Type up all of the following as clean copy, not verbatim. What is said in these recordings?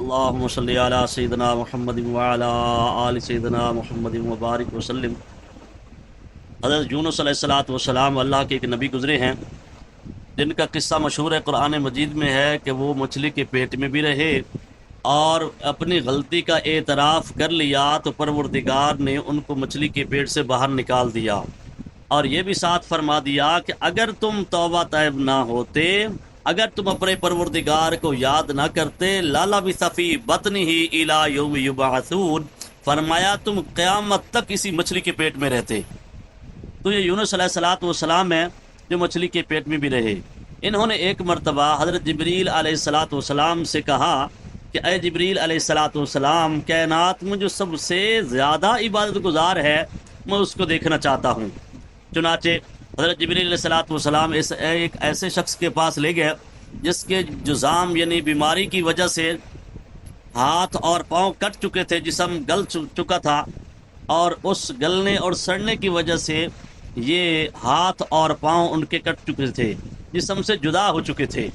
اللهم صل على سيدنا محمد وعلى آل سيدنا محمد وبارک وسلم۔ حضرت یونس علیہ الصلوۃ والسلام اللہ کے ایک نبی گزرے ہیں جن کا قصہ مشہور ہے، قرآن مجید میں ہے کہ وہ مچھلی کے پیٹ میں بھی رہے اور اپنی غلطی کا اعتراف کر لیا تو پروردگار نے ان کو مچھلی کے پیٹ سے باہر نکال دیا، اور یہ بھی ساتھ فرما دیا کہ اگر تم توبہ طیب نہ ہوتے، اگر تم اپنے پروردگار کو یاد نہ کرتے، لَلَبِثَ فِی بَطْنِهِ إِلَى يَوْمِ يُبْعَثُونَ، فرمایا تم قیامت تک اسی مچھلی کے پیٹ میں رہتے۔ تو یہ یونس علیہ الصلوۃ والسلام ہیں جو مچھلی کے پیٹ میں بھی رہے۔ انہوں نے ایک مرتبہ حضرت جبریل علیہ الصلوۃ والسلام سے کہا کہ اے جبریل علیہ الصلوۃ والسلام، کائنات میں جو سب سے زیادہ عبادت گزار ہے میں اس کو دیکھنا چاہتا ہوں۔ چنانچہ حضرت جبریل علیہ الصلوۃ والسلام ایک ایسے شخص کے پاس لے گئے جس کے جزام یعنی بیماری کی وجہ سے ہاتھ اور پاؤں کٹ چکے تھے، جسم گل چکا تھا، اور اس گلنے اور سڑنے کی وجہ سے یہ ہاتھ اور پاؤں ان کے کٹ چکے تھے، جسم سے جدا ہو چکے تھے۔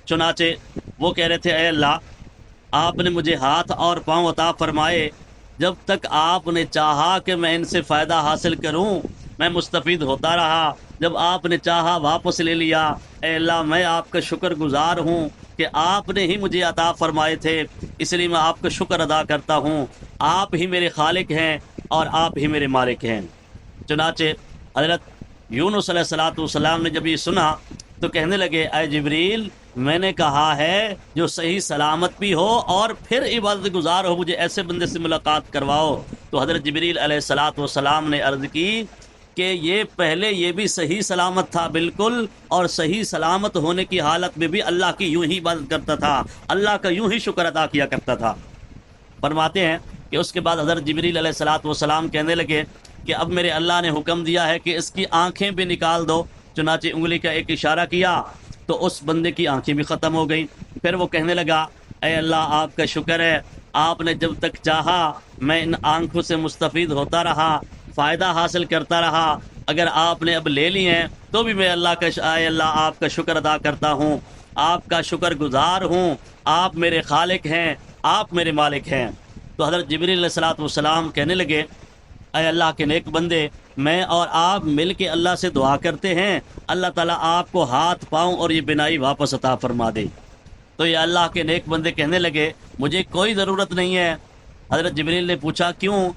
چنانچہ وہ کہہ رہے تھے اے اللہ، آپ نے مجھے ہاتھ اور پاؤں عطا فرمائے، جب تک آپ نے چاہا کہ میں ان سے فائدہ حاصل کروں میں مستفید ہوتا رہا، جب آپ نے چاہا واپس لے لیا۔ اے اللہ، میں آپ کا شکر گزار ہوں کہ آپ نے ہی مجھے عطا فرمائے تھے، اس لیے میں آپ کا شکر ادا کرتا ہوں۔ آپ ہی میرے خالق ہیں اور آپ ہی میرے مالک ہیں۔ چنانچہ حضرت یونس علیہ الصلوۃ والسلام نے جب یہ سنا تو کہنے لگے اے جبریل، میں نے کہا ہے جو صحیح سلامت بھی ہو اور پھر عبادت گزار ہو، مجھے ایسے بندے سے ملاقات کرواؤ۔ تو حضرت جبریل علیہ الصلوۃ والسلام نے عرض کی کہ یہ پہلے یہ بھی صحیح سلامت تھا بالکل، اور صحیح سلامت ہونے کی حالت میں بھی اللہ کی یوں ہی عبادت کرتا تھا، اللہ کا یوں ہی شکر ادا کیا کرتا تھا۔ فرماتے ہیں کہ اس کے بعد حضرت جبریل علیہ الصلوۃ والسلام کہنے لگے کہ اب میرے اللہ نے حکم دیا ہے کہ اس کی آنکھیں بھی نکال دو۔ چنانچہ انگلی کا ایک اشارہ کیا تو اس بندے کی آنکھیں بھی ختم ہو گئیں۔ پھر وہ کہنے لگا اے اللہ، آپ کا شکر ہے، آپ نے جب تک چاہا میں ان آنکھوں سے مستفید ہوتا رہا، فائدہ حاصل کرتا رہا، اگر آپ نے اب لے لی ہیں تو بھی میں اے اللہ آپ کا شکر ادا کرتا ہوں، آپ کا شکر گزار ہوں، آپ میرے خالق ہیں، آپ میرے مالک ہیں۔ تو حضرت جبریل علیہ الصلوۃ والسلام کہنے لگے اے اللہ کے نیک بندے، میں اور آپ مل کے اللہ سے دعا کرتے ہیں، اللہ تعالیٰ آپ کو ہاتھ پاؤں اور یہ بینائی واپس عطا فرما دے۔ تو یہ اللہ کے نیک بندے کہنے لگے مجھے کوئی ضرورت نہیں ہے۔ حضرت جبریل نے پوچھا کیوں؟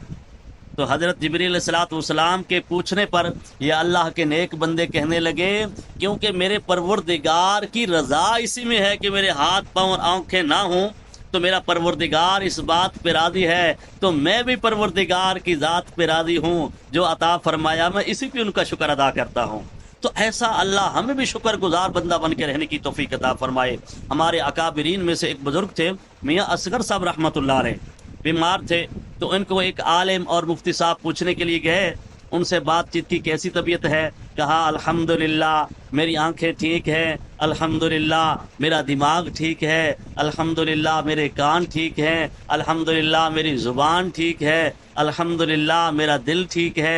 تو حضرت جبریل علیہ الصلوۃ والسلام کے پوچھنے پر یہ اللہ کے نیک بندے کہنے لگے کیونکہ میرے پروردگار کی رضا اسی میں ہے کہ میرے ہاتھ پاؤں اور آنکھیں نہ ہوں، تو میرا پروردگار اس بات پہ راضی ہے، تو میں بھی پروردگار کی ذات پہ راضی ہوں، جو عطا فرمایا میں اسی پہ ان کا شکر ادا کرتا ہوں۔ تو ایسا اللہ ہمیں بھی شکر گزار بندہ بن کے رہنے کی توفیق عطا فرمائے۔ ہمارے اکابرین میں سے ایک بزرگ تھے میاں اصغر صاحب رحمۃ اللہ علیہ، بیمار تھے، تو ان کو ایک عالم اور مفتی صاحب پوچھنے کے لیے گئے، ان سے بات چیت کی کیسی طبیعت ہے؟ کہا الحمدللہ میری آنکھیں ٹھیک ہیں، الحمدللہ میرا دماغ ٹھیک ہے، الحمدللہ میرے کان ٹھیک ہیں، الحمدللہ میری زبان ٹھیک ہے، الحمدللہ میرا دل ٹھیک ہے۔